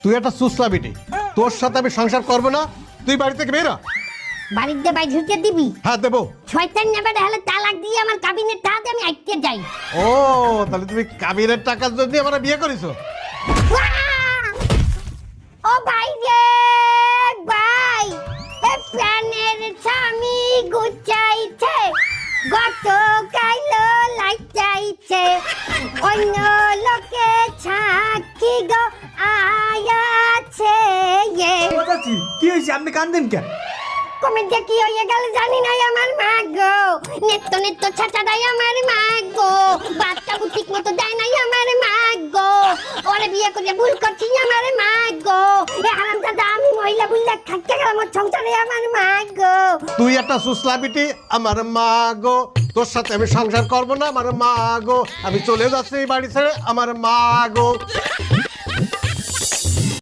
তুই একটা সুসলা বিটি, তোর সাথে আমি সংসার করবো না। তুই বাড়ি থেকে বেরা। বাড়িতে বাইরে ঢুকে দিবি? হ্যাঁ দেবো। শয়তান নেবে হলে তালাক দিয়ে আমার কাবিনের টাকা আমি আটকে যাই। ও তাহলে তুমি কাবিনের টাকার জন্য আমার বিয়ে করেছো? ও ভাই রে ভাই, এ প্রাণের স্বামী গুচাইছে, গত কাইলো লাইচাইছে, অন্য লোকে ছাকি গো আয়াছে। কি হয়েছে, আপনি কান্দেন কেন? কমেন্টে কি হয়ে গেল জানি না আমার মা গো, নেত্য নেত্য ছাচা দেয় আমার মা গো, বাচ্চা ঠিক মতো দেয় নাই আমার মা গো, ওরে বিয়ে করে ভুল করছি আমার মা গো, এ হারামজাদা আমি মহিলা বুল্লা খাইতে গেলাম ওর সংসারে আমার মা গো। তুই একটা সুসলা বিটি, আমার মা গো। তোর সাথে আমি সংসার করবো না, আমার মা গো। আমি চলে যাচ্ছি এই বাড়ি ছেড়ে, আমার মা গো।